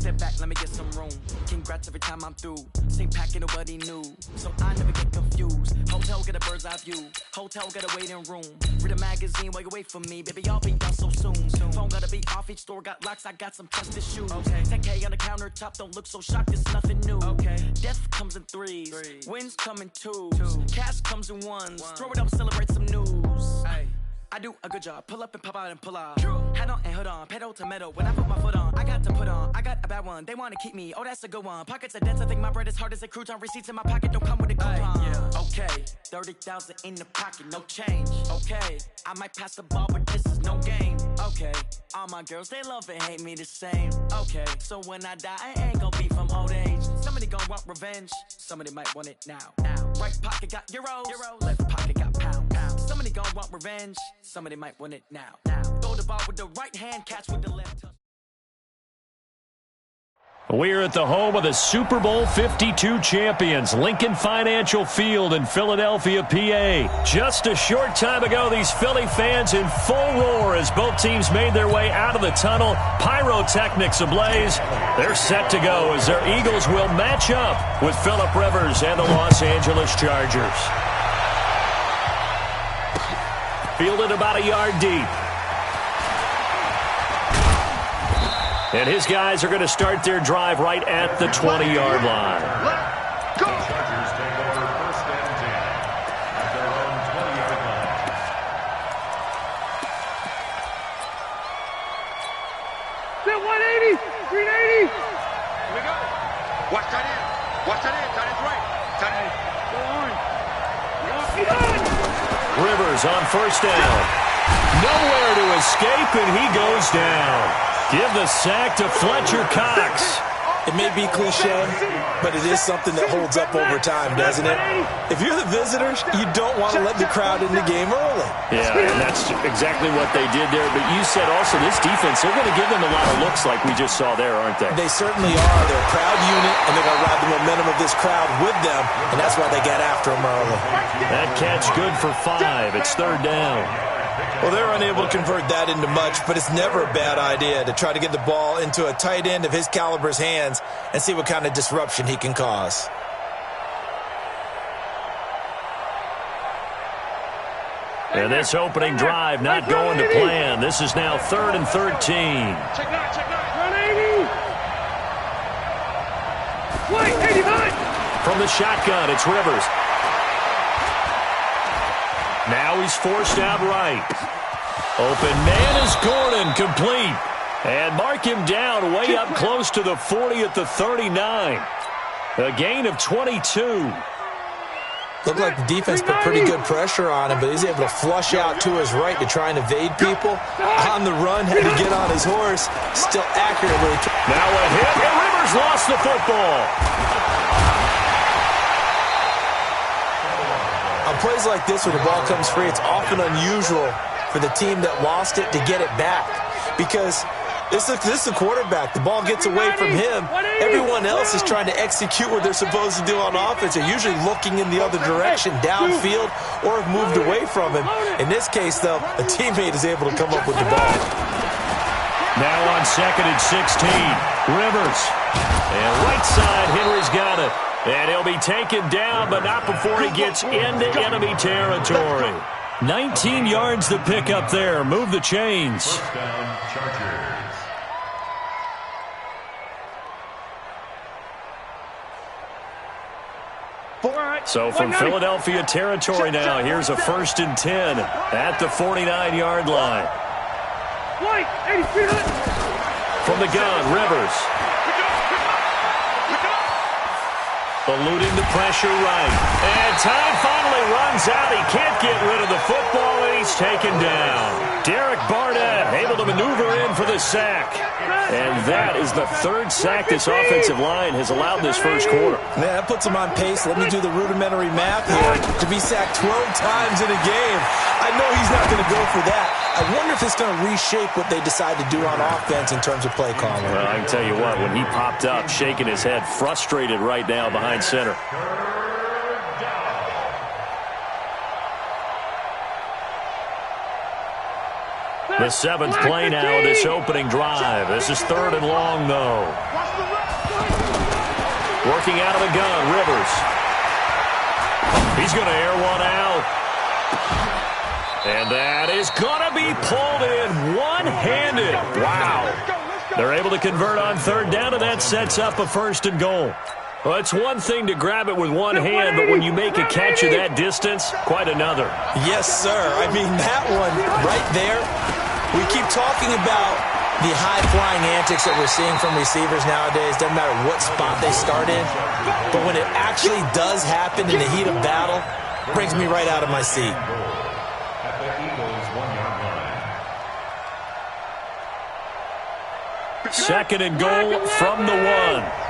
Sit back, let me get some room. Congrats every time I'm through. Same pack, ain't nobody new, so I never get confused. Hotel, get a bird's eye view. Hotel, get a waiting room. Read a magazine while you wait for me. Baby, I'll be done so soon. Phone gotta be off, each store got locks. I got some trusted shoes. Okay. 10K on the countertop, don't look so shocked, it's nothing new. Okay. Death comes in threes. Wins come in twos. Cash comes in ones. Throw it up, celebrate some news. Ay. I do a good job. Pull up and pop out and pull out. Hat on and hood on. Pedal to metal. When I put my foot on, I got to put on. I got a bad one. They want to keep me. Oh, that's a good one. Pockets are dense. I think my bread is hard as a crouton. Receipts in my pocket don't come with a coupon. Yeah. Okay. 30,000 in the pocket. No change. Okay. I might pass the ball, but this is no game. Okay. All my girls, they love and hate me the same. Okay. So when I die, I ain't gonna be from old age. Somebody gonna want revenge. Somebody might want it now. Right pocket got euros. Left pocket got pounds. Somebody gonna want revenge. Somebody might want it now. Throw the ball with the right hand, catch with the left. We're at the home of the Super Bowl 52 champions, Lincoln Financial Field in Philadelphia, PA. Just a short time ago, these Philly fans in full roar as both teams made their way out of the tunnel. Pyrotechnics ablaze. They're set to go as their Eagles will match up with Phillip Rivers and the Los Angeles Chargers. Fielded about a yard deep. And his guys are going to start their drive right at the 20-yard line. Let's go! Chargers take over first and 10 at their own 20-yard line. Set 180! 380! Here we go. Watch that in. Watch that in. That is right. That is. Go on. Get on! Rivers on first down. Nowhere to escape, and he goes down. Give the sack to Fletcher Cox. It may be cliche, but it is something that holds up over time, doesn't it? If you're the visitors, you don't want to let the crowd in the game early. Yeah, and that's exactly what they did there. But you said also this defense, they're going to give them a lot of looks like we just saw there, aren't they? They certainly are. They're a proud unit, and they're going to ride the momentum of this crowd with them, and that's why they get after them early. That catch good for 5. It's third down. Well, they're unable to convert that into much, but it's never a bad idea to try to get the ball into a tight end of his caliber's hands and see what kind of disruption he can cause. And this opening drive not going to plan. This is now 3rd and 13. Check nine. 180! Wait, 89! From the shotgun, it's Rivers. Now he's forced out right. Open man is Gordon, complete. And mark him down way up close to the 40 at the 39. A gain of 22. Looked like the defense put pretty good pressure on him, but he's able to flush out to his right to try and evade people. On the run, had to get on his horse, still accurately. Now a hit, and Rivers lost the football. On plays like this where the ball comes free, it's often unusual for the team that lost it to get it back. Because this is the quarterback. The ball gets away from him. Everyone else is trying to execute what they're supposed to do on offense. They're usually looking in the other direction, downfield, or have moved away from him. In this case, though, a teammate is able to come up with the ball. Now on 2nd and 16, Rivers. And right side, Henry's got it. And he'll be taken down, but not before he gets into enemy territory. 19 yards to pick up there. Move the chains. First down, Chargers. So from Philadelphia territory now, here's a 1st and 10 at the 49-yard line. From the gun, Rivers. Eluding the pressure right. And time finally runs out. He can't get rid of the football, and he's taken down. Derek Barnett able to maneuver in for the sack. And that is the 3rd sack this offensive line has allowed this first quarter. Yeah, that puts him on pace. Let me do the rudimentary math here. To be sacked 12 times in a game. I know he's not going to go for that. I wonder if it's going to reshape what they decide to do on offense in terms of play calling. Well, I can tell you what, when he popped up, shaking his head, frustrated right now behind center. The 7th play now of this opening drive. This is 3rd and long, though. looking out of the gun. Rivers. He's going to air one out. And that is going to be pulled in one-handed. Wow. They're able to convert on third down, and that sets up a 1st and goal. Well, it's one thing to grab it with one hand, but when you make a catch of that distance, quite another. Yes, sir. I mean, that one right there, we keep talking about the high-flying antics that we're seeing from receivers nowadays. Doesn't matter what spot they start in. But when it actually does happen in the heat of battle, it brings me right out of my seat. At the Eagles' 1-yard line. 2nd and goal from the 1.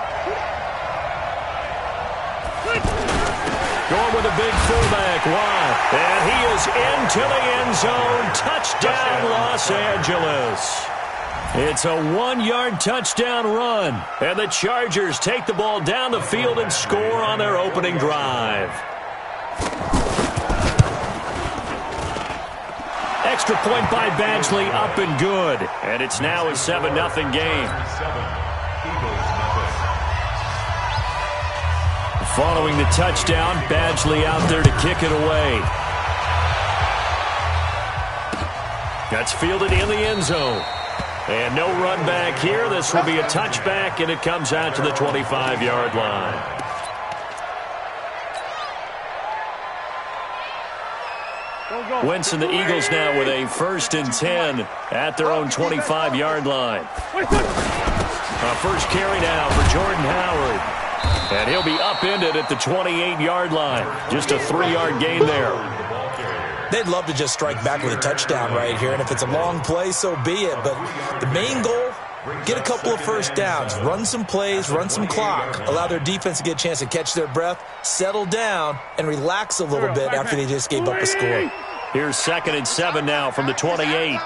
Going with a big fullback, wide. And he is into the end zone. Touchdown, Los Angeles. It's a 1-yard touchdown run. And the Chargers take the ball down the field and score on their opening drive. Extra point by Badgley, up and good. And it's now a 7-0 game. Following the touchdown, Badgley out there to kick it away. That's fielded in the end zone. And no run back here. This will be a touchback, and it comes out to the 25-yard line. Wentz and the Eagles now with a 1st and 10 at their own 25-yard line. A first carry now for Jordan Howard. And he'll be upended at the 28-yard line. Just a 3-yard gain there. They'd love to just strike back with a touchdown right here, and if it's a long play, so be it. But the main goal, get a couple of first downs, run some plays, run some clock, allow their defense to get a chance to catch their breath, settle down, and relax a little bit after they just gave up a score. Here's 2nd and 7 now from the 28.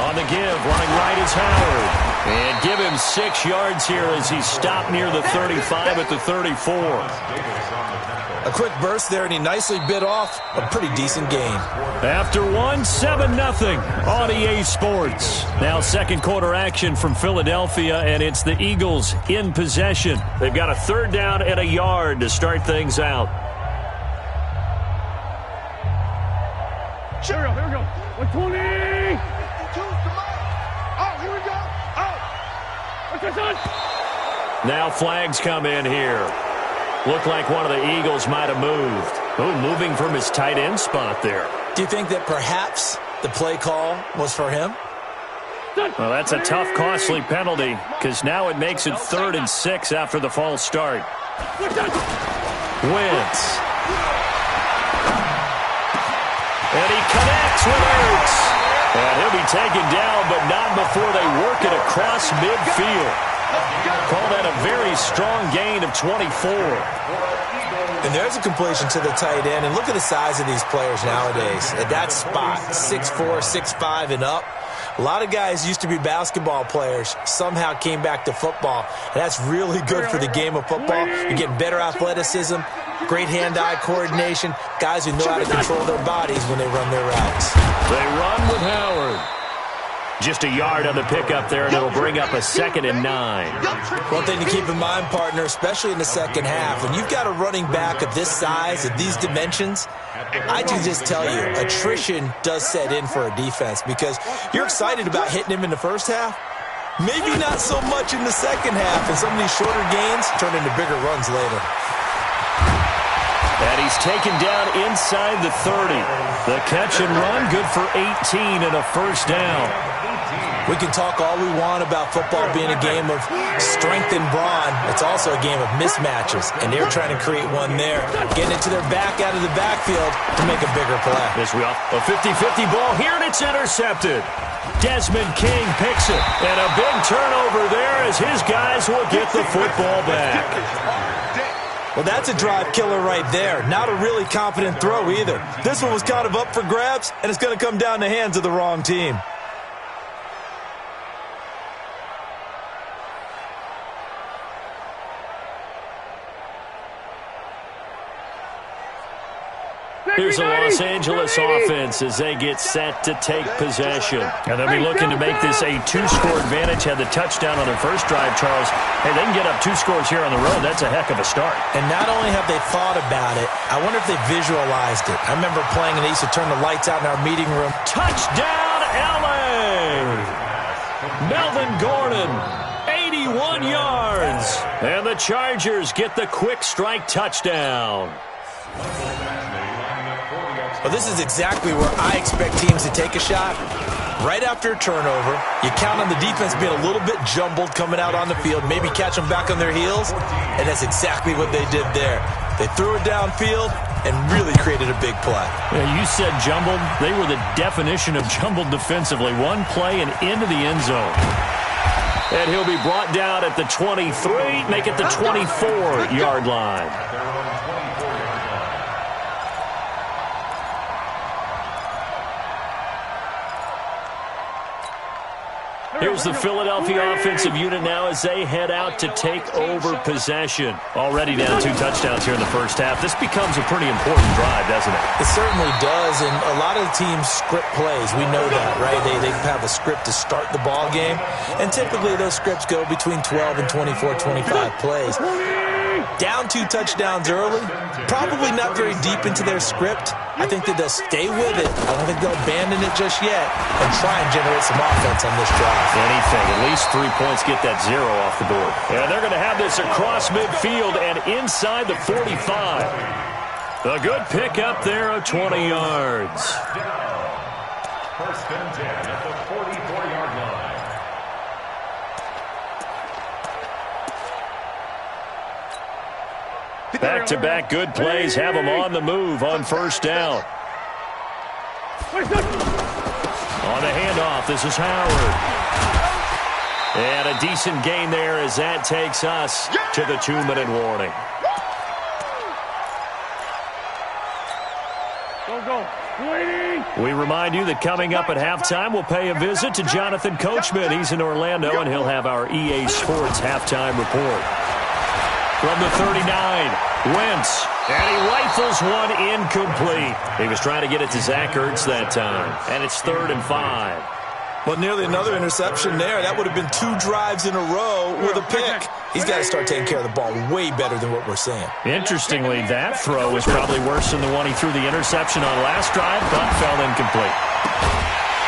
On the give, running right is Howard. And give him 6 yards here as he's stopped near the 35 at the 34. A quick burst there, and he nicely bit off a pretty decent gain. After 7-0 on EA Sports. Now 2nd quarter action from Philadelphia, and it's the Eagles in possession. They've got a 3rd down and a yard to start things out. Here we go. 120. Here we go. What's this on? Now flags come in here. Looked like one of the Eagles might have moved. Oh, moving from his tight end spot there. Do you think that perhaps the play call was for him? Well, that's a tough, costly penalty because now it makes it 3rd and 6 after the false start. Wentz. And he connects with Ertz. And he'll be taken down, but not before they work it across midfield. Call that a very strong gain of 24. And there's a completion to the tight end. And look at the size of these players nowadays. At that spot, 6'4", 6'5", and up. A lot of guys used to be basketball players, somehow came back to football. And that's really good for the game of football. You get better athleticism, great hand-eye coordination, guys who know how to control their bodies when they run their routes. They run with Howard. Just a yard on the pickup there, and it'll bring up a 2nd and 9. One thing to keep in mind, partner, especially in the second half, when you've got a running back of this size, of these dimensions, I can just tell you, attrition does set in for a defense because you're excited about hitting him in the first half. Maybe not so much in the second half, and some of these shorter gains turn into bigger runs later. And he's taken down inside the 30. The catch and run, good for 18 and a first down. We can talk all we want about football being a game of strength and brawn. It's also a game of mismatches, and they're trying to create one there, getting it to their back out of the backfield to make a bigger play. This will a 50-50 ball here, and it's intercepted. Desmond King picks it, and a big turnover there as his guys will get the football back. Well, that's a drive killer right there. Not a really confident throw either. This one was kind of up for grabs, and it's going to come down the hands of the wrong team. Here's the Los Angeles offense as they get set to take possession. And they'll be looking to make this a two-score advantage. Had the touchdown on their first drive, Charles. Hey, they can get up 2 scores here on the road. That's a heck of a start. And not only have they thought about it, I wonder if they visualized it. I remember playing and they used to turn the lights out in our meeting room. Touchdown, L.A. Melvin Gordon, 81 yards. And the Chargers get the quick strike touchdown. Well, this is exactly where I expect teams to take a shot. Right after a turnover, you count on the defense being a little bit jumbled coming out on the field, maybe catch them back on their heels, and that's exactly what they did there. They threw it downfield and really created a big play. Yeah, you said jumbled. They were the definition of jumbled defensively. One play and into the end zone. And he'll be brought down at the 23, make it the 24-yard line. Here's the Philadelphia offensive unit now as they head out to take over possession. Already down 2 touchdowns here in the first half. This becomes a pretty important drive, doesn't it? It certainly does, and a lot of the teams script plays. We know that, right? They have a script to start the ball game, and typically those scripts go between 12 and 24, 25 plays. Down 2 touchdowns early, probably not very deep into their script. I think that they'll stay with it. I don't think they'll abandon it just yet and try and generate some offense on this drive. Anything. At least 3 points get that 0 off the board. And they're going to have this across midfield and inside the 45. A good pickup there of 20 yards. First and 10 at the 44-yard line. Back-to-back good plays have them on the move on first down. On the handoff, this is Howard. And a decent gain there as that takes us to the 2-minute warning. We remind you that coming up at halftime, we'll pay a visit to Jonathan Coachman. He's in Orlando, and he'll have our EA Sports halftime report. From the 39, Wentz, and he rifles one incomplete. He was trying to get it to Zach Ertz that time, and it's 3rd and 5. Well, nearly another interception there. That would have been 2 drives in a row with a pick. He's got to start taking care of the ball way better than what we're seeing. Interestingly, that throw was probably worse than the one he threw the interception on last drive, but fell incomplete.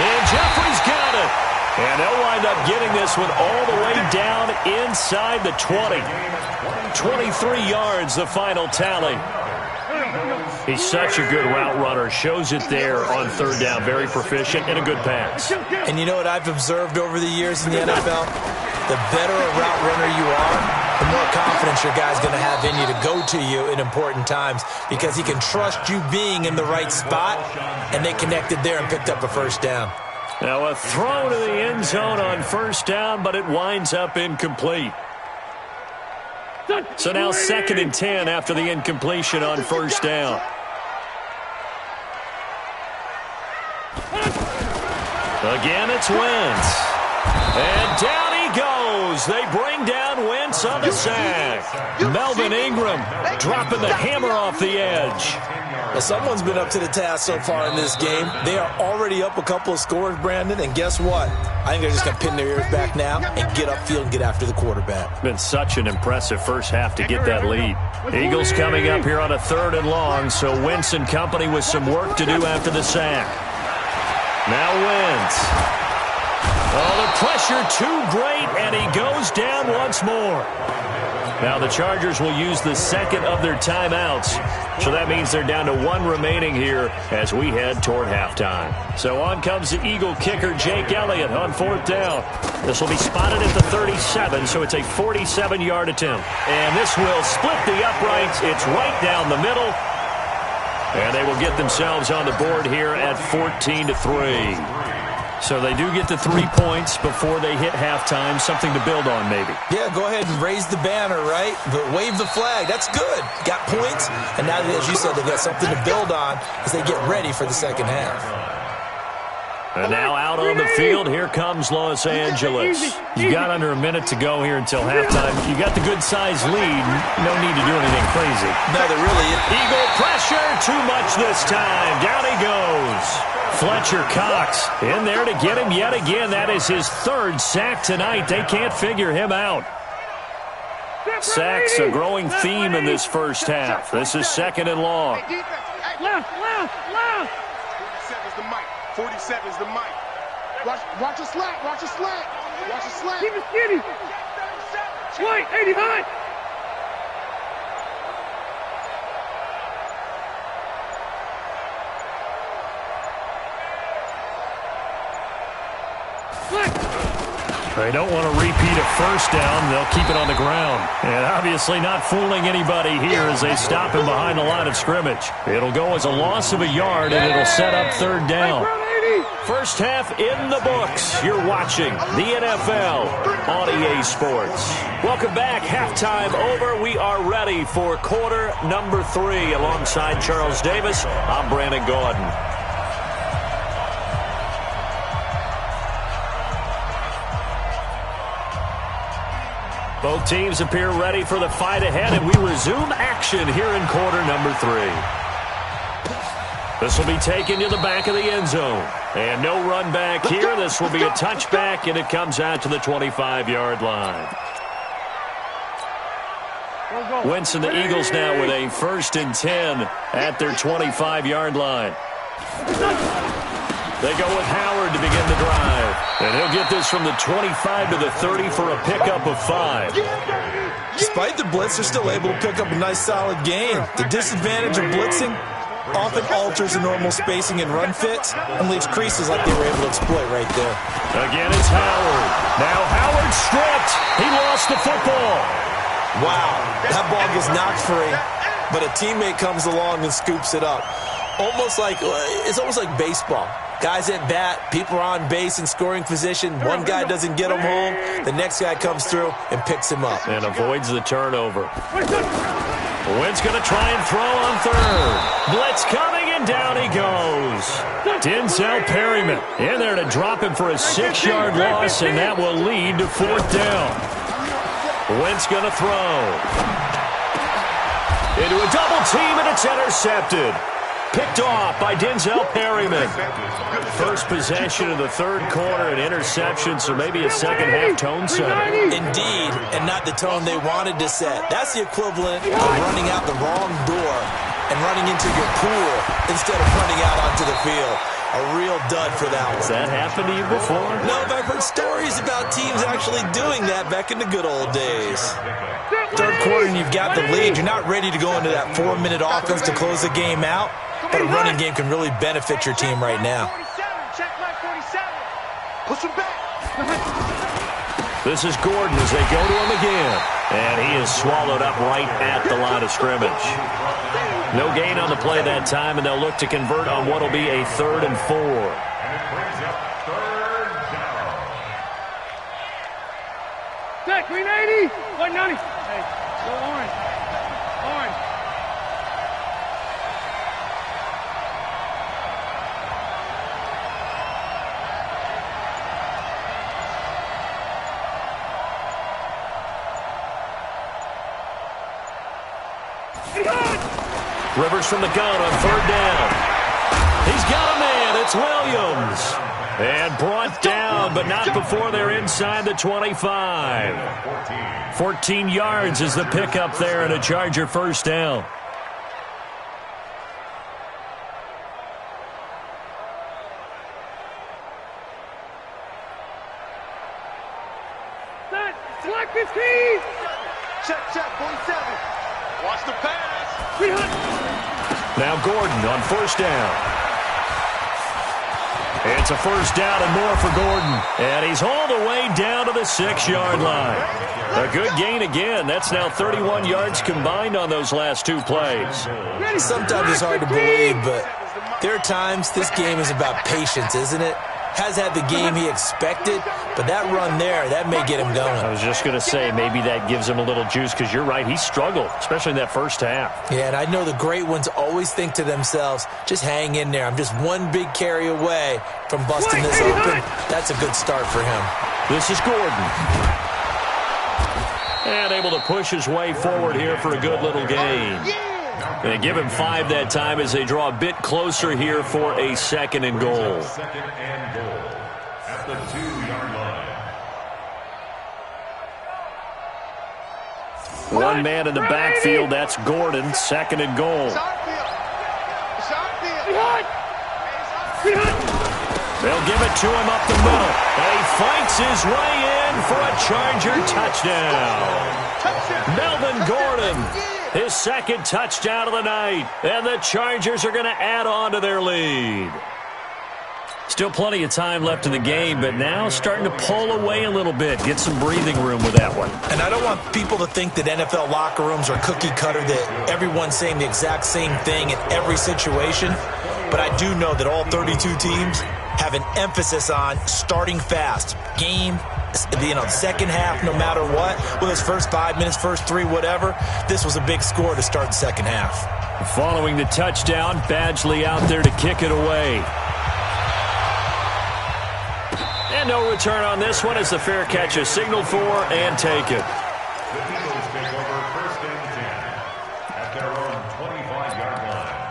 And Jeffrey's got it. And they'll wind up getting this one all the way down inside the 20. 23 yards, the final tally. He's such a good route runner. Shows it there on 3rd down. Very proficient and a good pass. And you know what I've observed over the years in the NFL? The better a route runner you are, the more confidence your guy's going to have in you to go to you in important times because he can trust you being in the right spot, and they connected there and picked up a first down. Now a throw to the end zone on first down, but it winds up incomplete. So now 2nd and 10 after the incompletion on first down. Again, it's Wentz. And down he goes. They bring down Wentz on the sack. Melvin Ingram dropping the hammer off the edge. Well, someone's been up to the task so far in this game. They are already up a couple of scores, Brandon, and guess what? I think they're just going to pin their ears back now and get upfield and get after the quarterback. Been such an impressive first half to get that lead. Eagles coming up here on a 3rd and long, so Wentz and company with some work to do after the sack. Now Wentz. Oh, the pressure too great, and he goes down once more. Now the Chargers will use the 2nd of their timeouts. So that means they're down to 1 remaining here as we head toward halftime. So on comes the Eagle kicker, Jake Elliott, on 4th down. This will be spotted at the 37, so it's a 47-yard attempt. And this will split the uprights. It's right down the middle. And they will get themselves on the board here at 14-3. So they do get to 3 points before they hit halftime. Something to build on, maybe. Yeah, go ahead and raise the banner, right? But wave the flag. That's good. Got points. And now, as you said, they got something to build on as they get ready for the second half. And now out on the field, here comes Los Angeles. You got under a minute to go here until halftime. You got the good-sized lead. No need to do anything crazy. No, there really is. Eagle pressure, too much this time. Down he goes. Fletcher Cox in there to get him yet again. That is his third sack tonight. They can't figure him out. Sacks a growing theme in this first half. This is second and long. Left. 47's the mic. 47's the mic. Watch your slant. Watch your slant. Watch your slant. Keep it skinny. White, 80 high. They don't want to repeat a first down. They'll keep it on the ground. And obviously not fooling anybody here as they stop him behind the line of scrimmage. It'll go as a loss of a yard, and it'll set up third down. First half in the books. You're watching the NFL on EA Sports. Welcome back. Halftime over. We are ready for quarter number 3. Alongside Charles Davis, I'm Brandon Gordon. Both teams appear ready for the fight ahead, and we resume action here in quarter number 3. This will be taken to the back of the end zone. And no run back here. This will be a touchback, and it comes out to the 25-yard line. Wentz and the Eagles now with a 1st and 10 at their 25-yard line. They go with Howard to begin the drive. And he'll get this from the 25 to the 30 for a pickup of 5. Despite the blitz, they're still able to pick up a nice, solid gain. The disadvantage of blitzing often alters the normal spacing and run fits and leaves creases like they were able to exploit right there. Again, it's Howard. Now Howard stripped. He lost the football. Wow, that ball gets knocked free, but a teammate comes along and scoops it up. It's almost like baseball. Guys at bat, people are on base in scoring position. One guy doesn't get him home. The next guy comes through and picks him up. And avoids the turnover. Wentz going to try and throw on third. Blitz coming, and down he goes. Denzel Perryman in there to drop him for a 6-yard loss, and that will lead to 4th down. Wentz going to throw. Into a double team, and it's intercepted. Picked off by Denzel Perryman. First possession of the third quarter, an interception, so maybe a second-half tone setter. Indeed, and not the tone they wanted to set. That's the equivalent of running out the wrong door and running into your pool instead of running out onto the field. A real dud for that one. Has that happened to you before? No, but I've heard stories about teams actually doing that back in the good old days. Third quarter and you've got the lead. You're not ready to go into that 4-minute offense to close the game out, but a running game can really benefit your team right now. Push him back. This is Gordon as they go to him again. And he is swallowed up right at the line of scrimmage. No gain on the play that time, and they'll look to convert on what will be a 3rd and 4. And it brings up 3rd down. Set, green 80. 190. Hey, go orange. Orange. Rivers from the gun on 3rd down. He's got a man. It's Williams. And brought down, but not before they're inside the 25. 14 yards is the pickup there, and a Charger 1st down. Set, select 15. Check, 47. Watch the pass. Now Gordon on 1st down. It's a 1st down and more for Gordon. And he's hauled away down to the 6-yard line. A good gain again. That's now 31 yards combined on those last 2 plays. Sometimes it's hard to believe, but there are times this game is about patience, isn't it? has had the game he expected, but that run there, that may get him going. I was just going to say, maybe that gives him a little juice, because you're right, he struggled, especially in that first half. Yeah, and I know the great ones always think to themselves, just hang in there. I'm just one big carry away from busting this open. That's a good start for him. This is Gordon. And able to push his way forward here for a good little gain. They give him 5 that time as they draw a bit closer here for a 2nd and goal. Second and goal at the 2-yard line. One man in the backfield, that's Gordon, 2nd and goal. They'll give it to him up the middle. And he fights his way in for a Charger touchdown. Melvin Gordon, his 2nd touchdown of the night. And the Chargers are going to add on to their lead. Still plenty of time left in the game, but now starting to pull away a little bit. Get some breathing room with that one. And I don't want people to think that NFL locker rooms are cookie cutter, that everyone's saying the exact same thing in every situation. But I do know that all 32 teams have an emphasis on starting fast. Game, second half, no matter what. Whether it's first 5 minutes, first 3, whatever. This was a big score to start the second half. Following the touchdown, Badgley out there to kick it away. And no return on this one as the fair catch is signaled for and taken. The Eagles take over 1st and 10 at their own 25-yard line.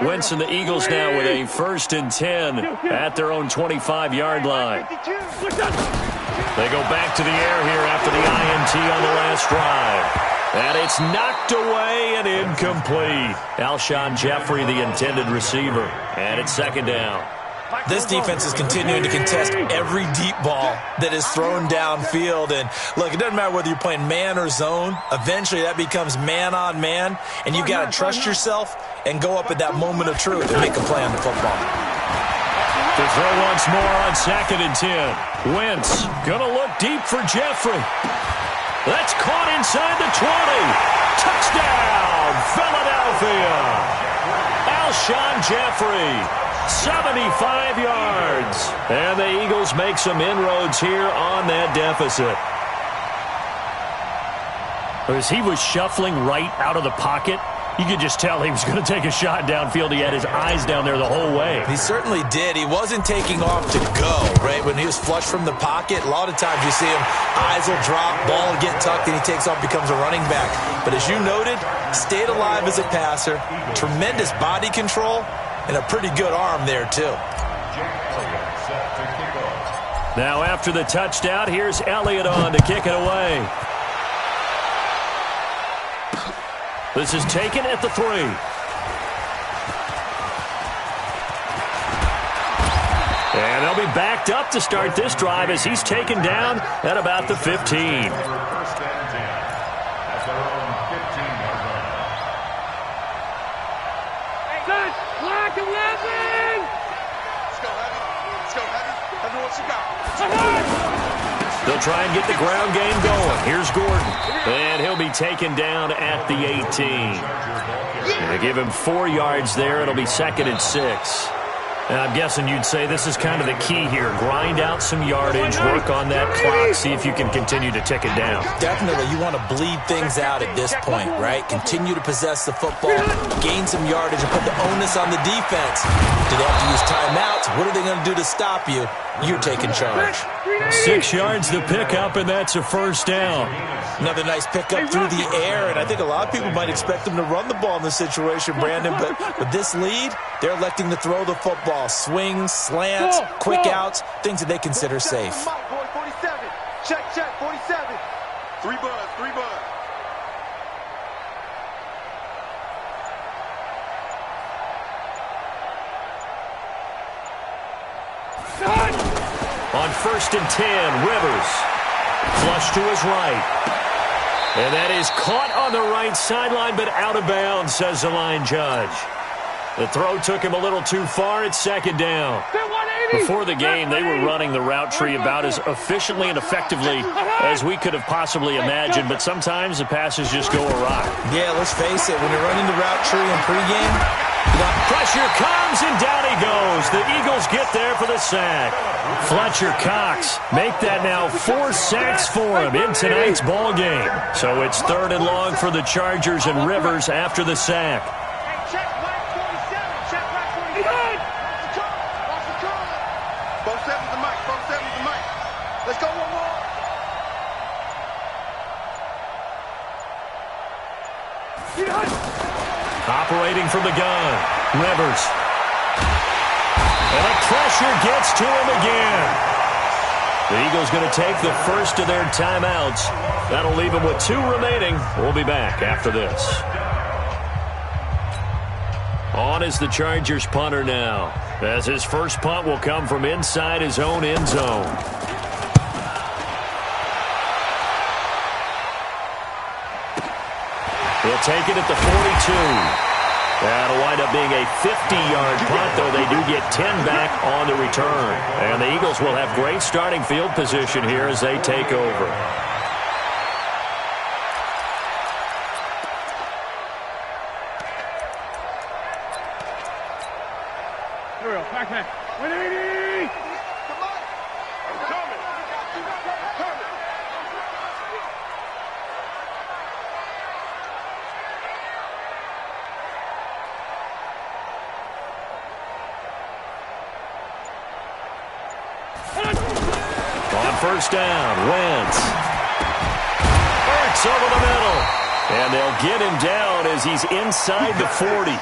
Wentz and the Eagles now with a 1st and 10 at their own 25-yard line. They go back to the air here after the INT on the last drive. And it's knocked away and incomplete. Alshon Jeffrey, the intended receiver. And it's 2nd down. This defense is continuing to contest every deep ball that is thrown downfield. And, look, it doesn't matter whether you're playing man or zone. Eventually that becomes man-on-man, and you've got to trust yourself and go up at that moment of truth and make a play on the football. To throw once more on 2nd and 10. Wentz going to look deep for Jeffrey. That's caught inside the 20. Touchdown, Philadelphia. Alshon Jeffrey. 75 yards. And the Eagles make some inroads here on that deficit. As he was shuffling right out of the pocket, you could just tell he was going to take a shot downfield. He had his eyes down there the whole way. He certainly did. He wasn't taking off to go, right? When he was flush from the pocket, a lot of times you see him, eyes will drop, ball will get tucked, and he takes off, becomes a running back. But as you noted, stayed alive as a passer, tremendous body control, and a pretty good arm there, too. Now after the touchdown, here's Elliott on to kick it away. This is taken at the 3. And they'll be backed up to start this drive as he's taken down at about the 15. 1st and 10 at their own 15-yard line. Clock 11! Let's go, Heavy. Let's go, Heavy. Heavy, what you got? They'll try and get the ground game going. Here's Gordon. And he'll be taken down at the 18. They give him 4 yards there. It'll be 2nd and 6. And I'm guessing you'd say this is kind of the key here. Grind out some yardage, work on that clock, see if you can continue to tick it down. Definitely. You want to bleed things out at this point, right? Continue to possess the football, gain some yardage, and put the onus on the defense. Do they have to use timeouts? What are they going to do to stop you? You're taking charge. 6 yards to pick up, and that's a 1st down. Another nice pickup through the air, and I think a lot of people might expect them to run the ball in this situation, Brandon, but with this lead, they're electing to throw the football. Swings, slants, quick outs, things that they consider safe. 47. Check, 47. 3 buzz, 3 buzz. On 1st and 10, Rivers. Flush to his right. And that is caught on the right sideline, but out of bounds, says the line judge. The throw took him a little too far. It's 2nd down. Before the game, they were running the route tree about as efficiently and effectively as we could have possibly imagined, but sometimes the passes just go awry. Yeah, let's face it. When you're running the route tree in pregame, you Pressure comes, and down he goes. The Eagles get there for the sack. Fletcher Cox make that now 4 sacks for him in tonight's ball game. So it's 3rd and long for the Chargers, and Rivers after the sack. Check right 47. Check right 47. Watch the curve. Watch the curve. Both 7's the mic. Both 7's the mic. Let's go one more. Operating from the gun, Rivers. And the pressure gets to him again. The Eagles going to take the first of their timeouts. That'll leave them with 2 remaining. We'll be back after this. On is the Chargers punter now, as his first punt will come from inside his own end zone. He'll take it at the 42. That'll wind up being a 50-yard punt, though they do get 10 back on the return. And the Eagles will have great starting field position here as they take over. Here we go. Back. 180. Come on. I'm coming. I'm coming. On first down, Wentz. Hurts over the middle. And they'll get him down as he's inside the 40.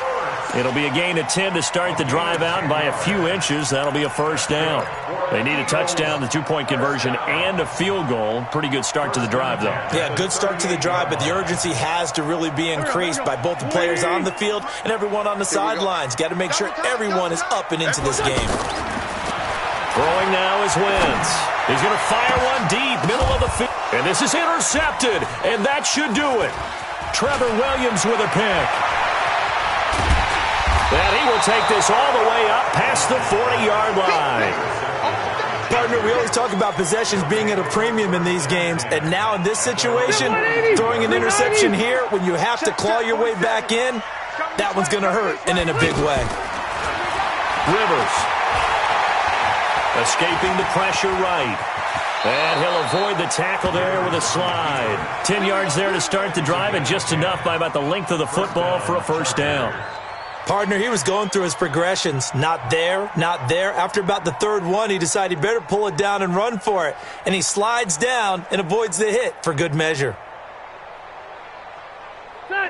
It'll be a gain of 10 to start the drive out, and by a few inches, that'll be a first down. They need a touchdown, the 2-point conversion, and a field goal. Pretty good start to the drive, though. Yeah, good start to the drive, but the urgency has to really be increased by both the players on the field and everyone on the sidelines. Got to make sure everyone is up and into this game. Throwing now is Wentz. He's going to fire one deep, middle of the field. And this is intercepted, and that should do it. Trevor Williams with a pick. And he will take this all the way up past the 40-yard line. Partner, we always talk about possessions being at a premium in these games, and now in this situation, throwing an interception here when you have to claw your way back in, that one's going to hurt, and in a big way. Rivers escaping the pressure right. And he'll avoid the tackle there with a slide. 10 yards there to start the drive, and just enough by about the length of the football for a first down. Partner, he was going through his progressions. Not there, not there. After about the 3rd one, he decided he better pull it down and run for it. And he slides down and avoids the hit for good measure.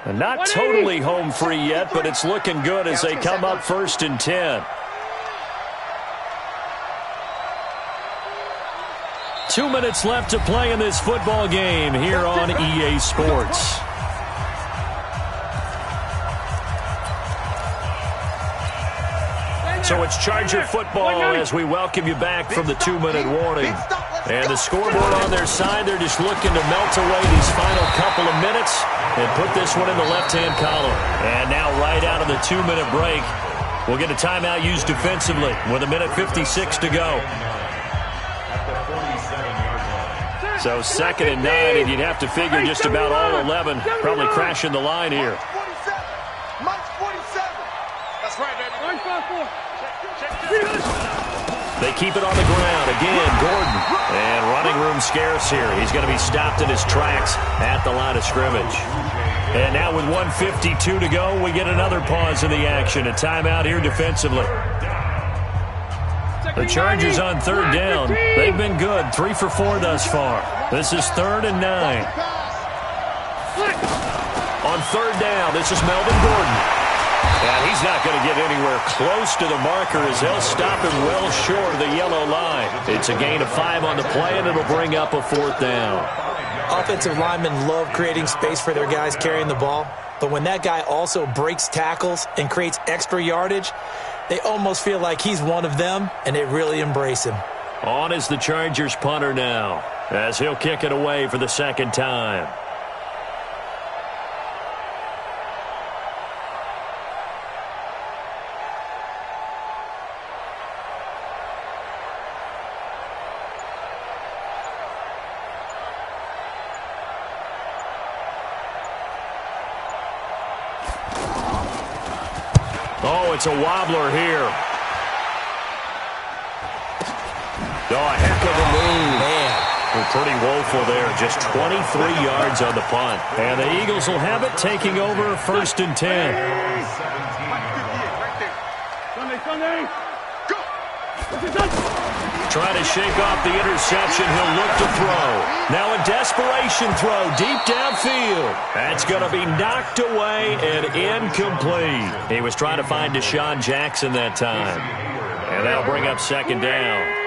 And not totally home free yet, but it's looking good as they come up 1st and 10. 2 minutes left to play in this football game here on EA Sports. So it's Charger football as we welcome you back from the 2-minute warning. And the scoreboard on their side, they're just looking to melt away these final couple of minutes and put this one in the left-hand column. And now right out of the 2-minute break, we'll get a timeout used defensively with 1:56 to go. So 2nd and 9, and you'd have to figure just about all 11 probably crashing the line here. Mike's 47. That's right, baby. They keep it on the ground. Again, Gordon. And running room scarce here. He's going to be stopped in his tracks at the line of scrimmage. And now with 1:52 to go, we get another pause in the action. A timeout here defensively. The Chargers on 3rd down. They've been good. 3 for 4 thus far. This is 3rd and 9. On 3rd down, this is Melvin Gordon. And he's not going to get anywhere close to the marker as they'll stop him well short of the yellow line. It's a gain of 5 on the play, and it'll bring up a 4th down. Offensive linemen love creating space for their guys carrying the ball, but when that guy also breaks tackles and creates extra yardage, they almost feel like he's one of them, and they really embrace him. On is the Chargers punter now, as he'll kick it away for the 2nd time. Oh, it's a wobbler here. Oh, a heck of a move. Man. We're pretty woeful there. Just 23 yards on the punt. And the Eagles will have it, taking over 1st and 10. Sunday. Go. Trying to shake off the interception. He'll look to throw. Now a desperation throw deep downfield. That's going to be knocked away and incomplete. He was trying to find Deshaun Jackson that time. And that'll bring up 2nd down.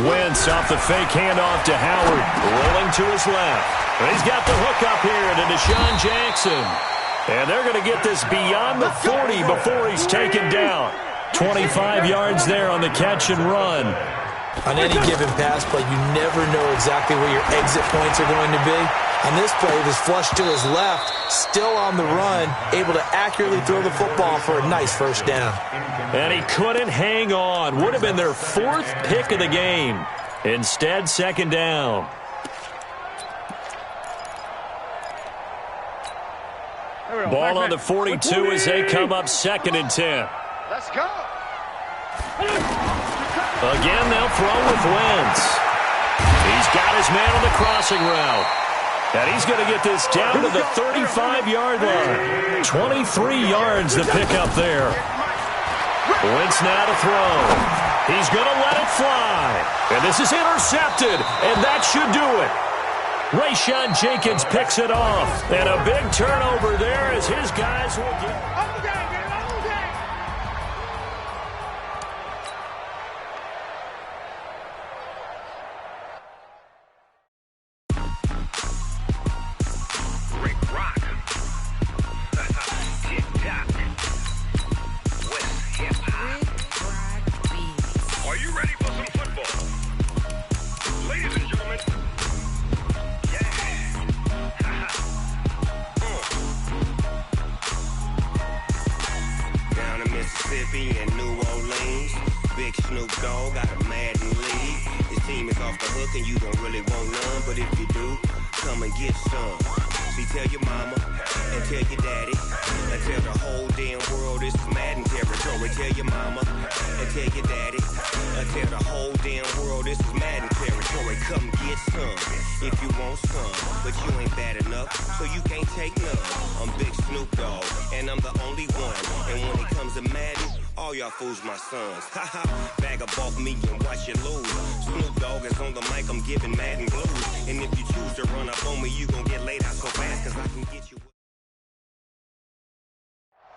Wentz off the fake handoff to Howard. Rolling to his left. He's got the hook up here to Deshaun Jackson. And they're going to get this beyond the 40 before he's taken down. 25 yards there on the catch and run. On any given pass play, you never know exactly where your exit points are going to be. On this play, it was flushed to his left, still on the run, able to accurately throw the football for a nice 1st down. And he couldn't hang on. Would have been their 4th pick of the game. Instead, 2nd down. Ball on the 42 as they come up 2nd and 10. Let's go. Again, they'll throw with Wentz. He's got his man on the crossing route. And he's going to get this down to the 35-yard line. 23 yards to pick up there. Wentz now to throw. He's going to let it fly. And this is intercepted. And that should do it. Rayshawn Jenkins picks it off. And a big turnover there as his guys will get... Mississippi and New Orleans. Big Snoop Dogg got a Madden league. His team is off the hook and you don't really want none, but if you do, come and get some. See, tell your mama and tell your daddy and tell the whole damn world this is Madden territory. Tell your mama and tell your daddy and tell the whole damn world this is Madden territory. Come get some if you want some, but you ain't bad enough, so you can't take none. I'm Big Snoop Dogg and I'm the only one. And when it comes to Madden, all y'all fools my sons. Haha, bag up off me and watch you lose. Snoop Dogg is on the mic, I'm giving Madden blues. And if you choose to run up on me, you gon' get laid out so fast, cause I can get you.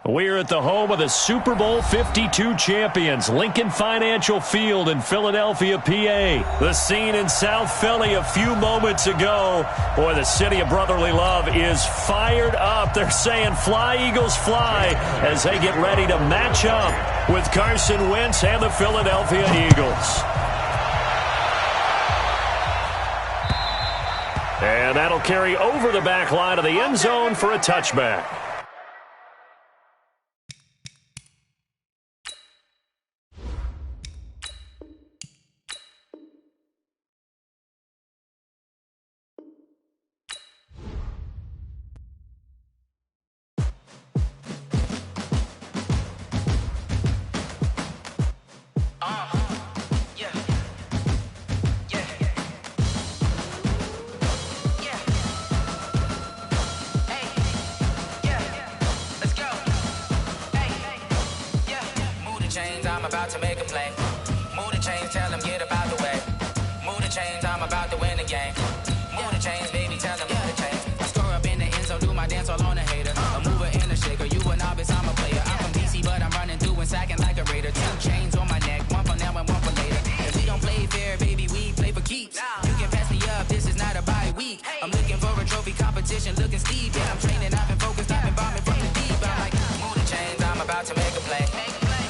We're at the home of the Super Bowl 52 champions, Lincoln Financial Field in Philadelphia, PA. The scene in South Philly a few moments ago. Boy, the city of brotherly love is fired up. They're saying, fly, Eagles, fly, as they get ready to match up with Carson Wentz and the Philadelphia Eagles. And that'll carry over the back line of the end zone for a touchback. I'm about to make a play. Move the chains, tell them get up out the way. Move the chains, I'm about to win the game. Move the chains, baby, tell them move the chains. I score up in the end zone, do my dance all on a hater. A mover and a shaker, you a novice, I'm a player. I'm from DC, but I'm running through and sacking like a raider. 2 chains on my neck, one for now and one for later. If we don't play fair, baby, we play for keeps. You can pass me up, this is not a bye week. I'm looking for a trophy competition, looking steep. Yeah, I'm training, I've been focused, I've been bombing from the deep. I'm like, move the chains, I'm about to make a play.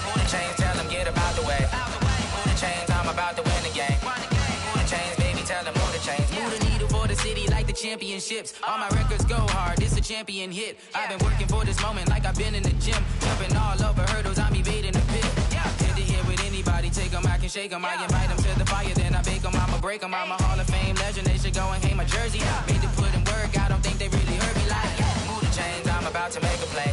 Move the chains, tell them get up out the way. Move the chains, I'm about to win the game. Move the chains, baby, tell them move the chains. Move the needle for the city like the championships. All my records go hard, this a champion hit. I've been working for this moment like I've been in the gym. Jumping all over hurdles, I'm evading the pit. Head to head with anybody, take them, I can shake them. I invite them to the fire, then I bake them, I'ma break them. I'm a Hall of Fame legend, they should go and hang my jersey. Made to put in work, I don't think they really heard me like. Move the chains, I'm about to make a play.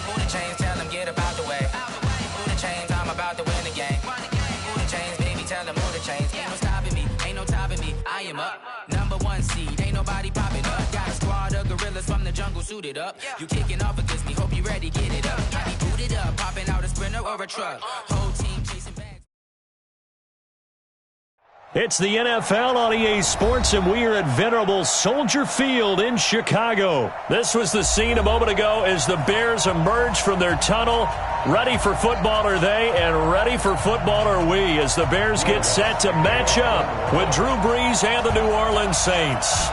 Move the chains, tell them get up out the way. Move the chains, I'm about to win the game. Move the chains, baby, tell them move the chains. Ain't no stopping me, ain't no topping me. I am up, #1 seed, ain't nobody popping up. Got a squad of gorillas from the jungle suited up. You kicking off against me, hope you ready, get it up. Get me booted up, popping out a Sprinter or a truck. Whole team chasing bags. It's the NFL on EA Sports, and we are at venerable Soldier Field in Chicago. This was the scene a moment ago as the Bears emerged from their tunnel. Ready for football are they, and ready for football are we, as the Bears get set to match up with Drew Brees and the New Orleans Saints.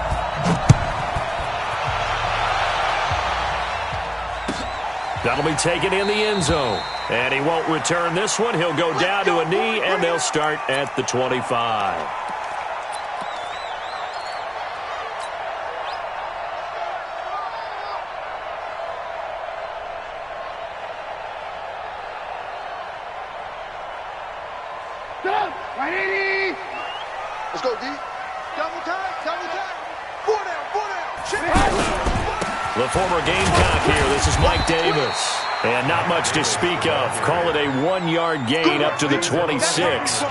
That'll be taken in the end zone. And he won't return this one. He'll go down to a knee, and they'll start at the 25. Right 80. Let's go, D. Double time, double time. 4 down. The former Gamecock here. This is Mike Davis. And not much to speak of. Call it a 1-yard gain up to the 26.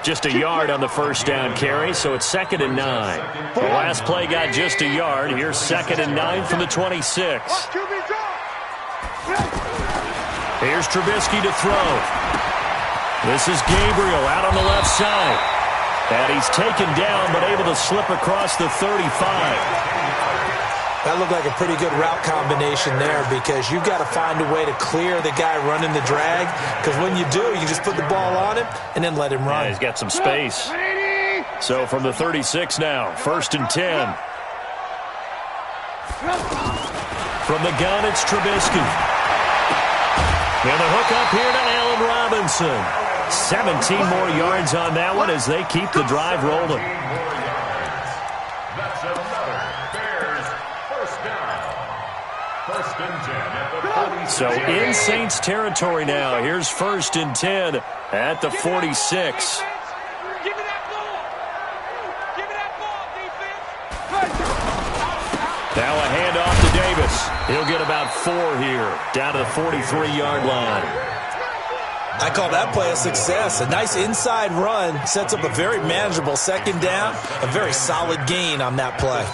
Just a yard on the first down carry, so it's 2nd and 9. The last play got just a yard. Here's 2nd and 9 from the 26. Here's Trubisky to throw. This is Gabriel out on the left side. And he's taken down, but able to slip across the 35. That looked like a pretty good route combination there, because you've got to find a way to clear the guy running the drag, because when you do, you just put the ball on him and then let him run. Yeah, he's got some space. So from the 36 now, 1st and 10. From the gun, it's Trubisky. And the hook up here to Allen Robinson. 17 more yards on that one as they keep the drive rolling. That's another Bears first down. 1st and 10 at the 46. So in Saints territory now. Here's 1st and 10 at the 46. Give me that ball. Give me that ball, defense. Now a handoff to Davis. He'll get about 4 here, down to the 43-yard line. I call that play a success. A nice inside run sets up a very manageable 2nd down. A very solid gain on that play.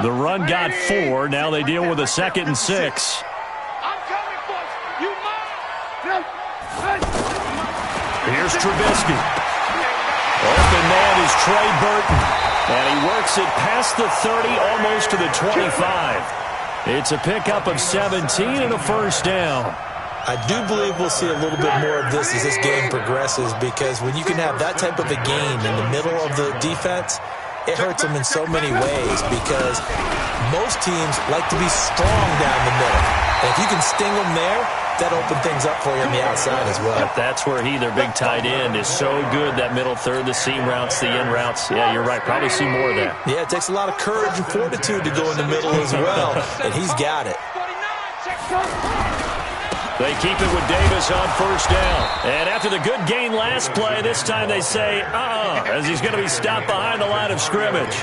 The run got 4. Now they deal with a 2nd and 6. I'm coming, boys. You mine. Here's Trubisky. Open man is Trey Burton. And he works it past the 30, almost to the 25. It's a pickup of 17 and a 1st down. I do believe we'll see a little bit more of this as this game progresses, because when you can have that type of a gain in the middle of the defense, it hurts them in so many ways, because most teams like to be strong down the middle. And if you can sting them there, that opens things up for you on the outside as well. But that's where their big tight end, is so good. That middle third, the seam routes, the in routes. Yeah, you're right. Probably see more of that. Yeah, it takes a lot of courage and fortitude to go in the middle as well, and he's got it. They keep it with Davis on 1st down. And after the good gain last play, this time they say, as he's going to be stopped behind the line of scrimmage.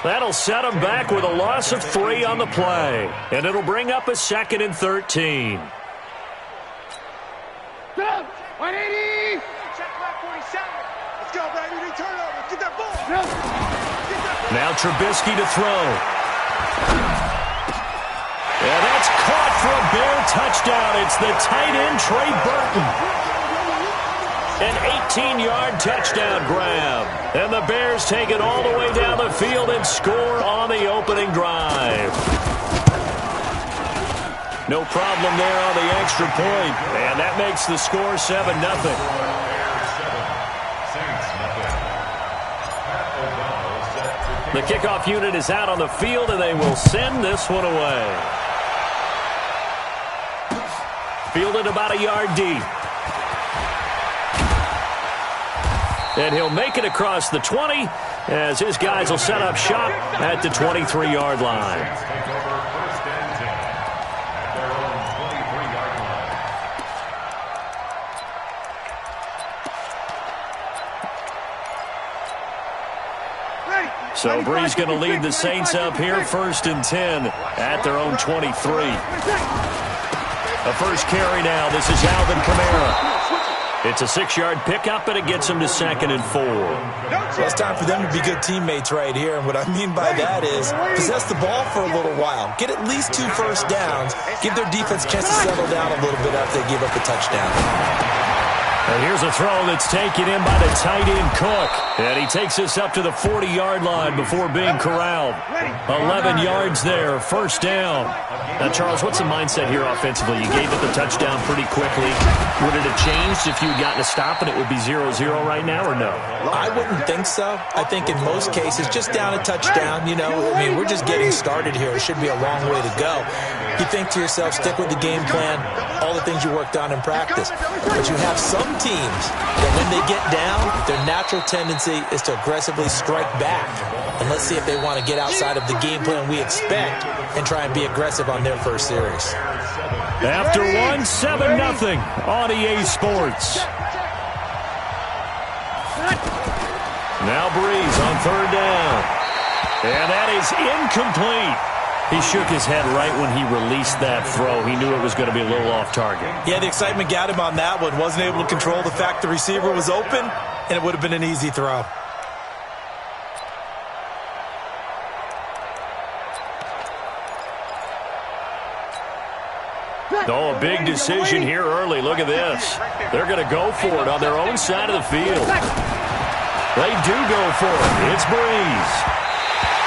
That'll set him back with a loss of 3 on the play. And it'll bring up a 2nd and 13. 180. Check back 47. Let's go, baby. We turnover. Get that ball. Now Trubisky to throw. Yeah, that's caught for a Bear touchdown. It's the tight end, Trey Burton. An 18-yard touchdown grab. And the Bears take it all the way down the field and score on the opening drive. No problem there on the extra point. And that makes the score 7-0. The kickoff unit is out on the field, and they will send this one away. Fielded about a yard deep. And he'll make it across the 20 as his guys will set up shop at the 23-yard line. So Brees going to lead the Saints up here, 1st and 10 at their own 23. The first carry now. This is Alvin Kamara. It's a 6-yard pickup, and it gets him to 2nd and 4. Well, it's time for them to be good teammates right here. And what I mean by that is possess the ball for a little while. Get at least 2 first downs. Give their defense a chance to settle down a little bit after they give up a touchdown. And here's a throw that's taken in by the tight end Cook. And he takes us up to the 40-yard line before being corralled. 11 yards there, 1st down. Now, Charles, what's the mindset here offensively? You gave it the touchdown pretty quickly. Would it have changed if you had gotten a stop and it would be 0-0 right now, or no? I wouldn't think so. I think in most cases, just down a touchdown, you know, I mean, we're just getting started here. It should be a long way to go. You think to yourself, stick with the game plan, all the things you worked on in practice. But you have some teams that when they get down, their natural tendency is to aggressively strike back. And let's see if they want to get outside of the game plan we expect and try and be aggressive on their first series. After 1, 7-0 on EA Sports. Now Brees on 3rd down. And that is incomplete. He shook his head right when he released that throw. He knew it was going to be a little off target. Yeah, the excitement got him on that one. Wasn't able to control the fact the receiver was open, and it would have been an easy throw. Oh, a big decision here early. Look at this. They're going to go for it on their own side of the field. They do go for it. It's Brees.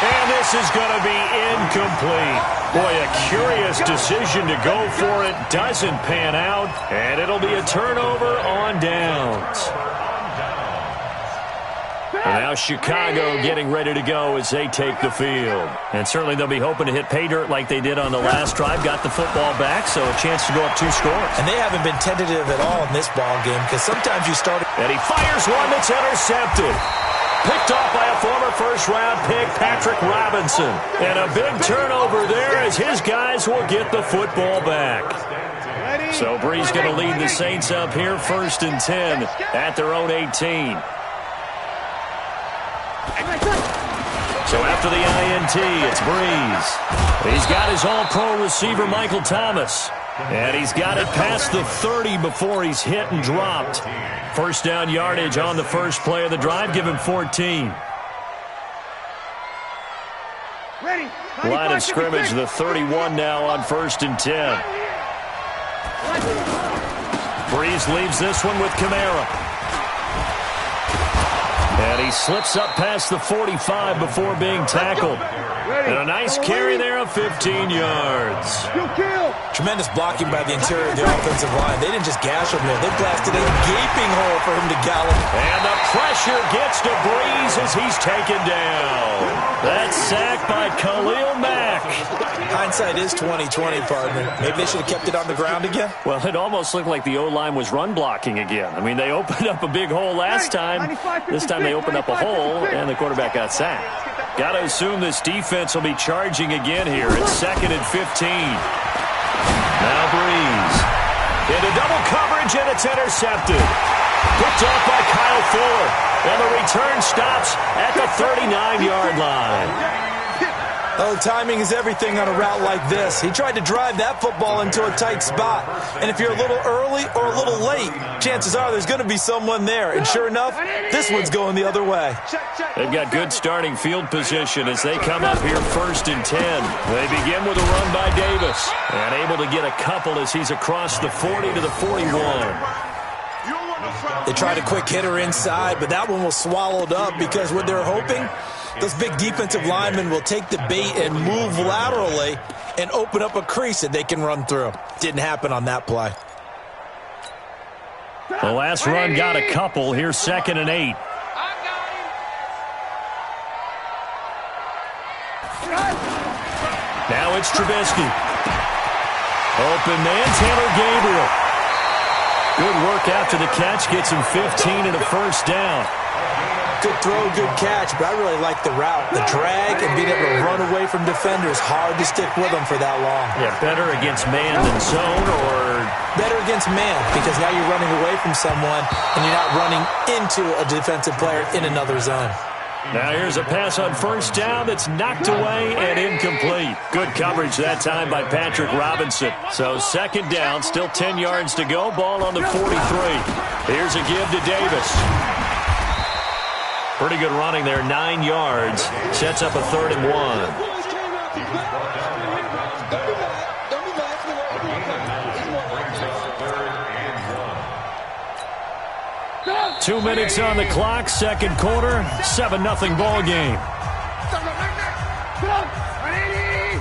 And this is going to be incomplete. Boy, a curious decision to go for it. Doesn't pan out. And it'll be a turnover on downs. And now Chicago getting ready to go as they take the field. And certainly they'll be hoping to hit pay dirt like they did on the last drive. Got the football back, so a chance to go up 2 scores. And they haven't been tentative at all in this ball game because sometimes you start. And he fires one that's intercepted. Picked off by a former first-round pick, Patrick Robinson. And a big turnover there as his guys will get the football back. So Brees going to lead the Saints up here, 1st and 10 at their own 18. So after the INT, it's Brees. He's got his all-pro receiver, Michael Thomas. And he's got it past the 30 before he's hit and dropped. 1st down yardage on the first play of the drive. Give him 14. Line of scrimmage, the 31 now on 1st and 10. Brees leaves this one with Kamara. And he slips up past the 45 before being tackled. And a nice carry there of 15 yards. Tremendous blocking by the interior of the offensive line. They didn't just gash him there. They blasted a gaping hole for him to gallop. And the pressure gets to Brees as he's taken down. That's sacked by Khalil Mack. Hindsight is 20/20, partner. Maybe they should have kept it on the ground again. Well, it almost looked like the O-line was run blocking again. I mean, they opened up a big hole last time. This time they opened up a hole, and the quarterback got sacked. Got to assume this defense will be charging again here. It's 2nd and 15. Now Brees. Into double coverage, and it's intercepted. Picked off by Kyle Fuller. And the return stops at the 39-yard line. Oh, timing is everything on a route like this. He tried to drive that football into a tight spot. And if you're a little early or a little late, chances are there's going to be someone there. And sure enough, this one's going the other way. They've got good starting field position as they come up here 1st and 10. They begin with a run by Davis. And able to get a couple as he's across the 40 to the 41. They tried a quick hitter inside, but that one was swallowed up because what they're hoping, those big defensive linemen will take the bait and move laterally and open up a crease that they can run through. Didn't happen on that play. The last run got a couple. Here's 2nd and 8. Now it's Trubisky. Open man, Taylor Gabriel. Good work after the catch. Gets him 15 and a 1st down. Good throw, good catch, but I really like the route. The drag and being able to run away from defenders. Hard to stick with them for that long. Yeah, better against man than zone, or? Better against man, because now you're running away from someone and you're not running into a defensive player in another zone. Now here's a pass on first down that's knocked away and incomplete. Good coverage that time by Patrick Robinson. So second down, still 10 yards to go. Ball on the 43. Here's a give to Davis. Pretty good running there, 9 yards. Sets up a 3rd and 1. 2 minutes on the clock, second quarter, 7-0 ball game.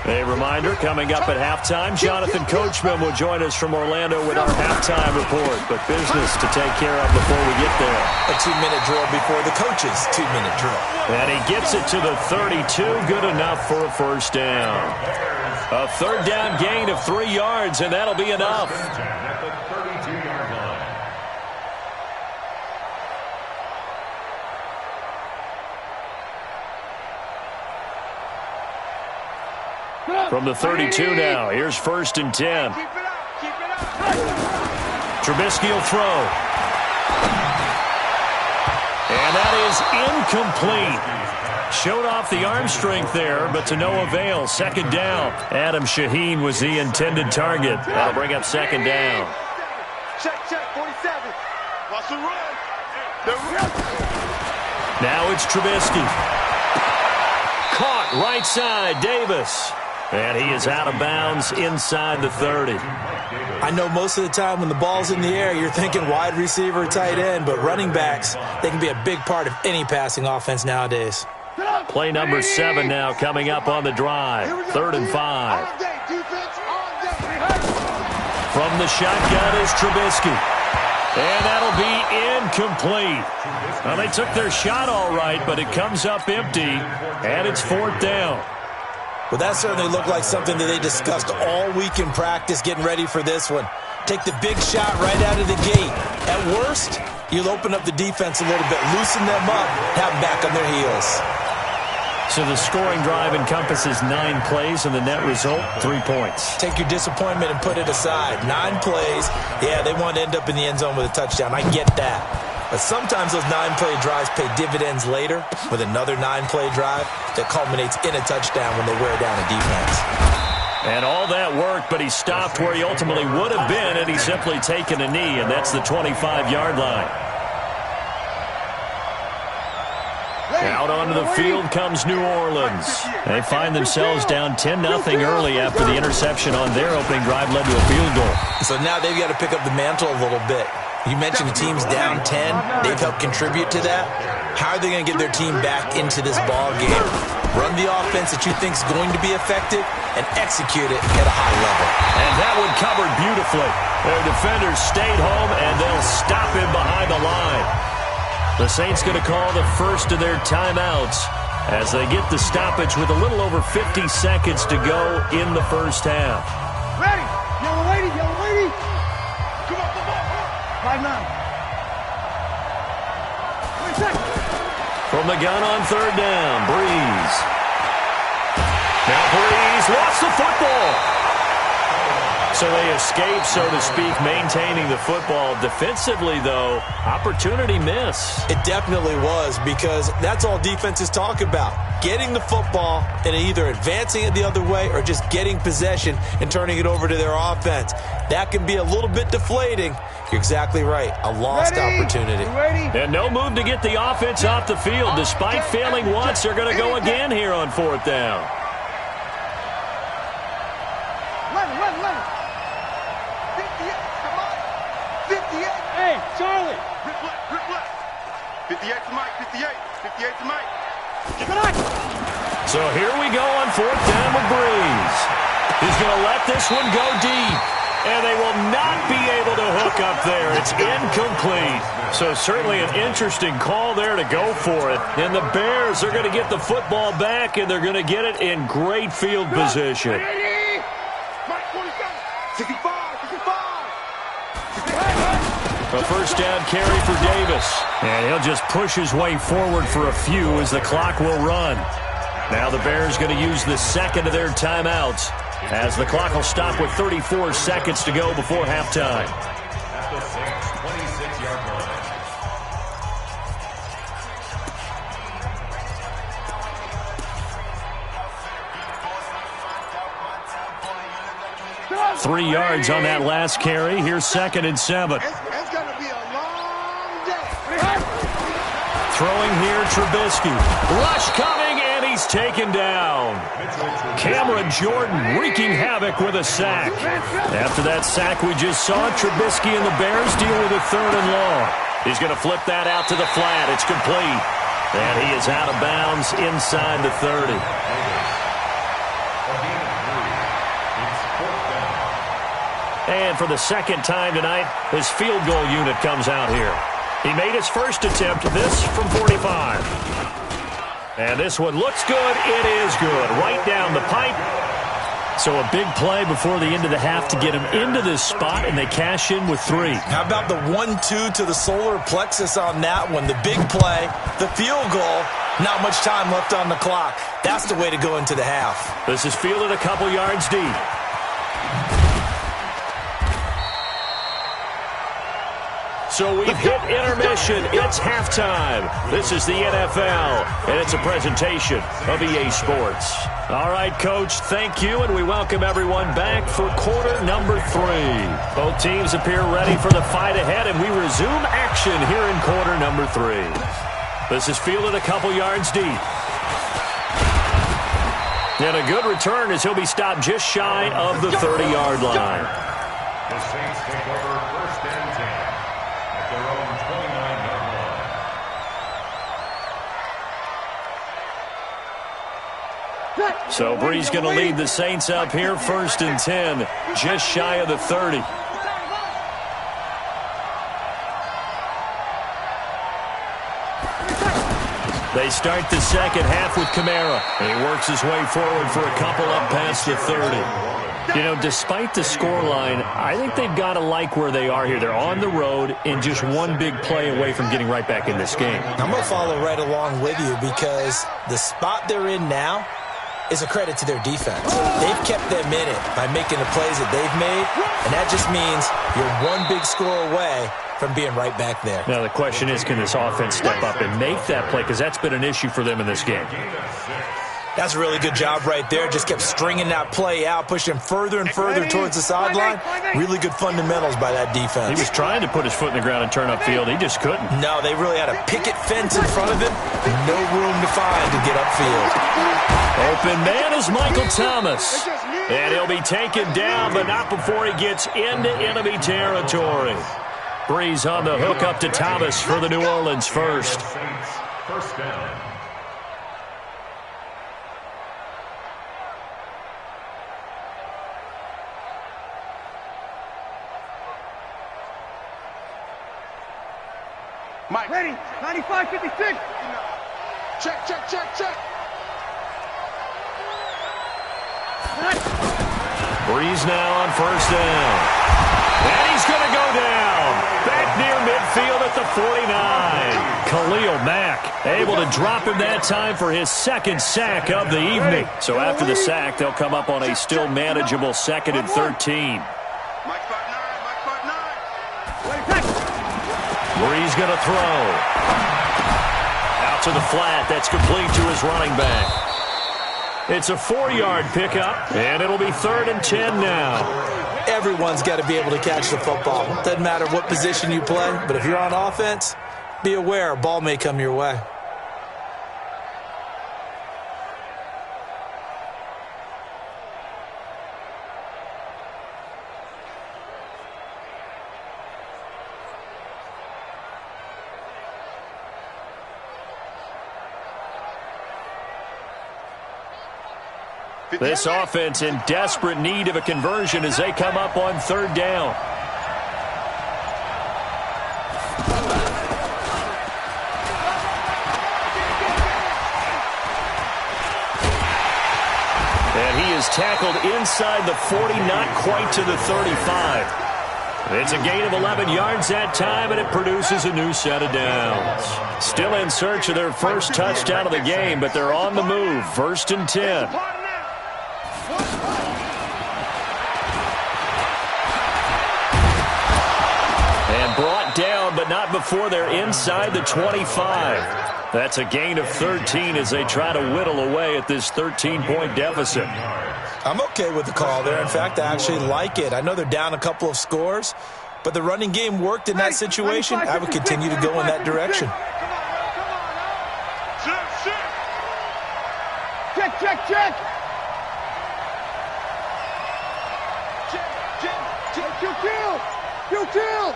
A reminder, coming up at halftime, Jonathan Coachman will join us from Orlando with our halftime report. But business to take care of before we get there. A 2-minute drill before the coach's 2-minute drill. And he gets it to the 32, good enough for a first down. A third down gain of 3 yards, and that'll be enough. From the 32 now, here's 1st and 10. Trubisky will throw. And that is incomplete. Showed off the arm strength there, but to no avail. Second down. Adam Shaheen was the intended target. That'll bring up second down. Check, 47. Watch the run. Now it's Trubisky. Caught right side, Davis. And he is out of bounds inside the 30. I know most of the time when the ball's in the air, you're thinking wide receiver, tight end, but running backs, they can be a big part of any passing offense nowadays. Play number 7 now coming up on the drive. 3rd and 5. From the shotgun is Trubisky. And that'll be incomplete. Well, they took their shot all right, but it comes up empty, and it's 4th down. Well, that certainly looked like something that they discussed all week in practice getting ready for this one. Take the big shot right out of the gate. At worst, you'll open up the defense a little bit, loosen them up, have them back on their heels. So the scoring drive encompasses 9 plays, and the net result, 3 points. Take your disappointment and put it aside. 9 plays, yeah, they want to end up in the end zone with a touchdown. I get that. But sometimes those 9-play drives pay dividends later with another 9-play drive that culminates in a touchdown when they wear down a defense. And all that work, but he stopped where he ultimately would have been, and he's simply taken a knee, and that's the 25-yard line. Out onto the field comes New Orleans. They find themselves down 10-0 early after the interception on their opening drive led to a field goal. So now they've got to pick up the mantle a little bit. You mentioned the team's down 10. They've helped contribute to that. How are they going to get their team back into this ball game? Run the offense that you think is going to be effective and execute it at a high level. And that one covered beautifully. Their defenders stayed home, and they'll stop him behind the line. The Saints going to call the first of their timeouts as they get the stoppage with a little over 50 seconds to go in the first half. Ready. Yellow lady, yellow lady. Come on. 5-9. 20 seconds. From the gun on third down, Breeze. Now Breeze lost the football. So they escape, so to speak, maintaining the football. Defensively, though, opportunity miss. It definitely was, because that's all defenses talk about. Getting the football and either advancing it the other way or just getting possession and turning it over to their offense. That can be a little bit deflating. You're exactly right. A lost opportunity. And no move to get the offense off the field. Despite failing once, they're going to go again here on 4th down. 58. Hey, Charlie. Rip left. 58 to Mike. 58 to Mike. So here we go on 4th down with Breeze. He's going to let this one go deep. And they will not be able to hook up there. It's incomplete. So certainly an interesting call there to go for it. And the Bears are going to get the football back, and they're going to get it in great field position. Mike 47. 65. A first down carry for Davis. And he'll just push his way forward for a few as the clock will run. Now the Bears going to use the second of their timeouts as the clock will stop with 34 seconds to go before halftime. At the 26-yard line. 3 yards on that last carry. Here's 2nd and 7. It's going to be a long day. Throwing here, Trubisky. Rush coming, and he's taken down. Cameron Jordan wreaking havoc with a sack. After that sack we just saw, Trubisky and the Bears deal with a 3rd and long. He's going to flip that out to the flat. It's complete. And he is out of bounds inside the 30. And for the second time tonight, his field goal unit comes out here. He made his first attempt, this from 45. And this one looks good. It is good. Right down the pipe. So a big play before the end of the half to get him into this spot, and they cash in with 3. How about the 1-2 to the solar plexus on that one? The big play, the field goal, not much time left on the clock. That's the way to go into the half. This is fielded a couple yards deep. So we've hit intermission. It's halftime. This is the NFL, and it's a presentation of EA Sports. All right, Coach, thank you, and we welcome everyone back for quarter number 3. Both teams appear ready for the fight ahead, and we resume action here in quarter number 3. This is fielded a couple yards deep. And a good return as he'll be stopped just shy of the 30-yard line. The Saints take over 1st and 10 at their own 29-yard line. So Bree's going to lead the Saints up here, 1st and 10, just shy of the 30. They start the second half with Kamara, and he works his way forward for a couple up past the 30. You know, despite the scoreline, I think they've got to like where they are here. They're on the road and just one big play away from getting right back in this game. I'm going to follow right along with you because the spot they're in now is a credit to their defense. They've kept them in it by making the plays that they've made, and that just means you're one big score away from being right back there. Now the question is, can this offense step up and make that play? Because that's been an issue for them in this game. That's a really good job right there. Just kept stringing that play out, pushing further and further towards the sideline. Really good fundamentals by that defense. He was trying to put his foot in the ground and turn upfield. He just couldn't. No, they really had a picket fence in front of him. No room to find to get upfield. Open man is Michael Thomas. And he'll be taken down, but not before he gets into enemy territory. Breeze on the hook up to Thomas for the New Orleans first. First down. Mike. Ready, 95, 56. Check, check, check, check. Breeze now on 1st down. And he's going to go down. Back near midfield at the 49. Khalil Mack able to drop him that time for his 2nd sack of the evening. So after the sack, they'll come up on a still manageable 2nd and 13. Mike 5'9", Mike 5'9". Breeze going to throw. Out to the flat. That's complete to his running back. It's a 4-yard pickup, and it'll be 3rd and 10 now. Everyone's got to be able to catch the football. Doesn't matter what position you play, but if you're on offense, be aware a ball may come your way. This offense in desperate need of a conversion as they come up on 3rd down. And he is tackled inside the 40, not quite to the 35. It's a gain of 11 yards that time, and it produces a new set of downs. Still in search of their first touchdown of the game, but they're on the move. 1st and 10. And brought down, but not before they're inside the 25. That's a gain of 13 as they try to whittle away at this 13-point deficit. I'm okay with the call there. In fact, I actually like it. I know they're down a couple of scores, but the running game worked in that situation. I would continue to go in that direction. Check, check, check. You kill.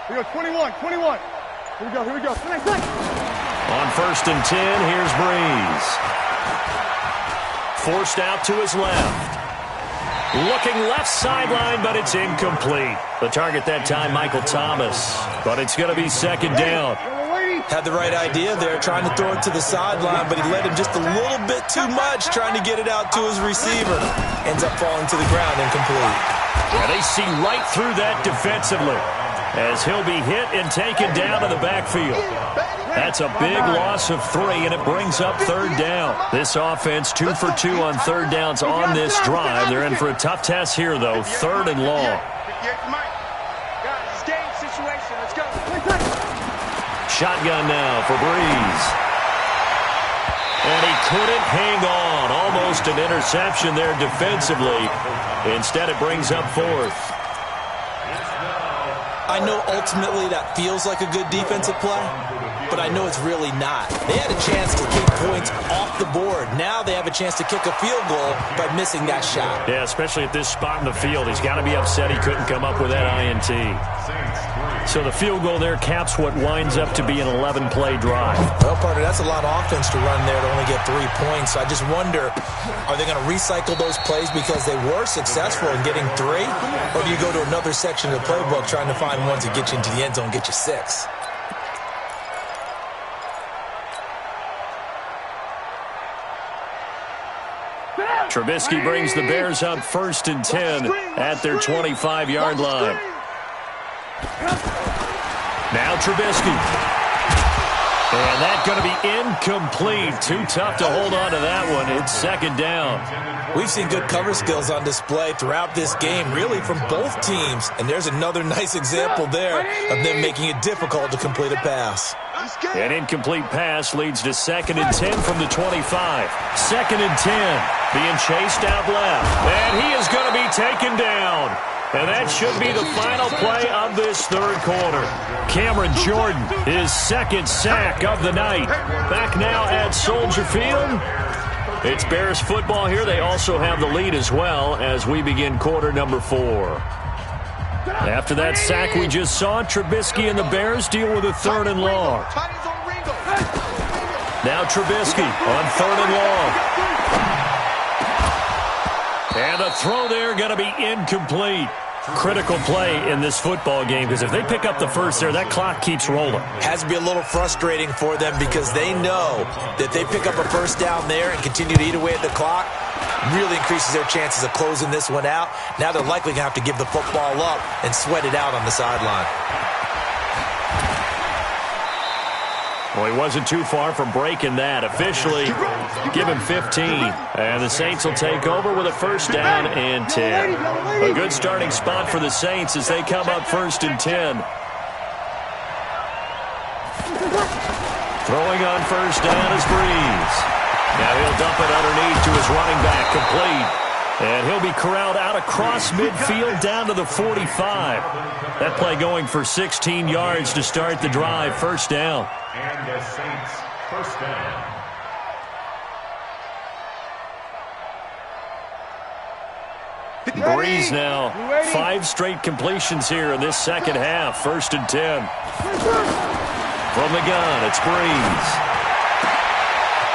Here we go, 21. Here we go. On 1st and 10, here's Breeze. Forced out to his left. Looking left sideline, but it's incomplete. The target that time, Michael Thomas. But it's going to be 2nd down. Had the right idea there, trying to throw it to the sideline, but he led him just a little bit too much, trying to get it out to his receiver. Ends up falling to the ground incomplete. Yeah, they see right through that defensively as he'll be hit and taken down to the backfield. That's a big loss of 3, and it brings up 3rd down. This offense 2 for 2 on 3rd downs on this drive. They're in for a tough test here, though. 3rd and long. Shotgun now for Breeze. And he couldn't hang on. Almost an interception there defensively. Instead, it brings up 4th. I know ultimately that feels like a good defensive play, but I know it's really not. They had a chance to keep points off the board. Now they have a chance to kick a field goal by missing that shot. Yeah, especially at this spot in the field. He's got to be upset he couldn't come up with that INT. So the field goal there caps what winds up to be an 11-play drive. Well, partner, that's a lot of offense to run there to only get 3 points. I just wonder, are they going to recycle those plays because they were successful in getting 3? Or do you go to another section of the playbook trying to find ones that get you into the end zone and get you 6? Trubisky brings the Bears up 1st and 10 at their 25-yard line. Now Trubisky. And that's going to be incomplete. Too tough to hold on to that one. It's 2nd down. We've seen good cover skills on display throughout this game, really from both teams. And there's another nice example there of them making it difficult to complete a pass. An incomplete pass leads to 2nd and 10 from the 25. 2nd and 10, being chased out left. And he is going to be taken down. And that should be the final play of this 3rd quarter. Cameron Jordan, his 2nd sack of the night. Back now at Soldier Field. It's Bears football here. They also have the lead as well as we begin quarter number 4. After that sack we just saw, Trubisky and the Bears deal with a 3rd and long. Now Trubisky on 3rd and long. And the throw there going to be incomplete. Critical play in this football game because if they pick up the first there, that clock keeps rolling. Has to be a little frustrating for them because they know that they pick up a 1st down there and continue to eat away at the clock. Really increases their chances of closing this one out. Now they're likely going to have to give the football up and sweat it out on the sideline. Well, he wasn't too far from breaking that. Officially, give him 15. And the Saints will take over with a 1st down and 10. A good starting spot for the Saints as they come up 1st and 10. Throwing on 1st down is Breeze. Now he'll dump it underneath to his running back, complete. And he'll be corralled out across midfield down to the 45. That play going for 16 yards to start the drive. 1st down. And the Saints, 1st down. Breeze now, 5 straight completions here in this 2nd half. 1st and 10. From the gun, it's Breeze.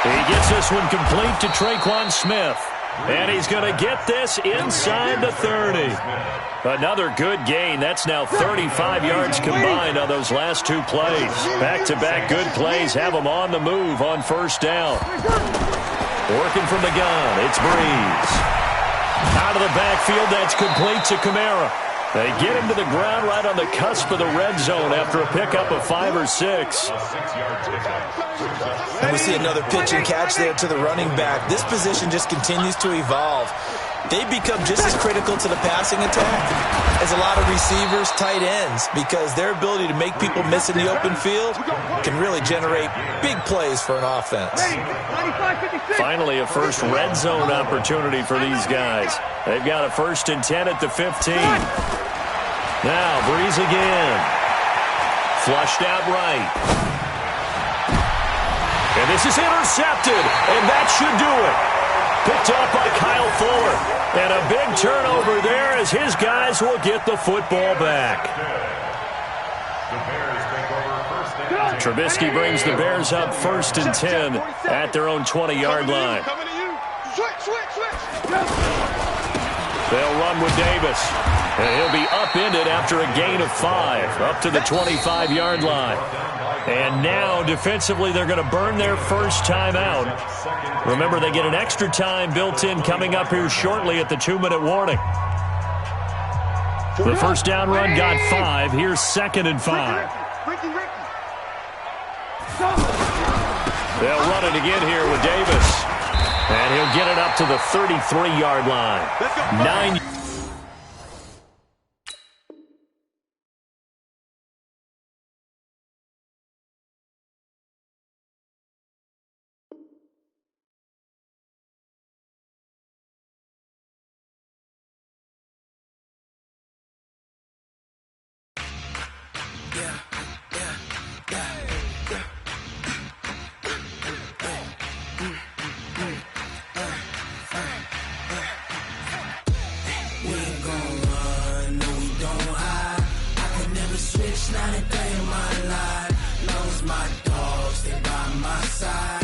He gets this one complete to Traquan Smith. And he's going to get this inside the 30. Another good gain. That's now 35 yards combined on those last 2 plays. Back-to-back good plays have them on the move on 1st down. Working from the gun, it's Breeze. Out of the backfield, that's complete to Kamara. They get him to the ground right on the cusp of the red zone after a pickup of 5 or 6. And we see another pitch and catch there to the running back. This position just continues to evolve. They become just as critical to the passing attack as a lot of receivers, tight ends, because their ability to make people miss in the open field can really generate big plays for an offense. Finally, a first red zone opportunity for these guys. They've got a 1st and 10 at the 15. Now, Breeze again. Flushed out right. And this is intercepted, and that should do it. Picked off by Kyle Fuller. And a big turnover there as his guys will get the football back. Trubisky brings the Bears up 1st and 10 at their own 20-yard line. They'll run with Davis. And he'll be upended after a gain of 5, up to the 25-yard line. And now, defensively, they're going to burn their first time out. Remember, they get an extra time built in coming up here shortly at the 2-minute warning. The first down run got 5. Here's 2nd and 5. They'll run it again here with Davis. And he'll get it up to the 33-yard line. 9. Not a day in my life. Long as my dogs, they by my side.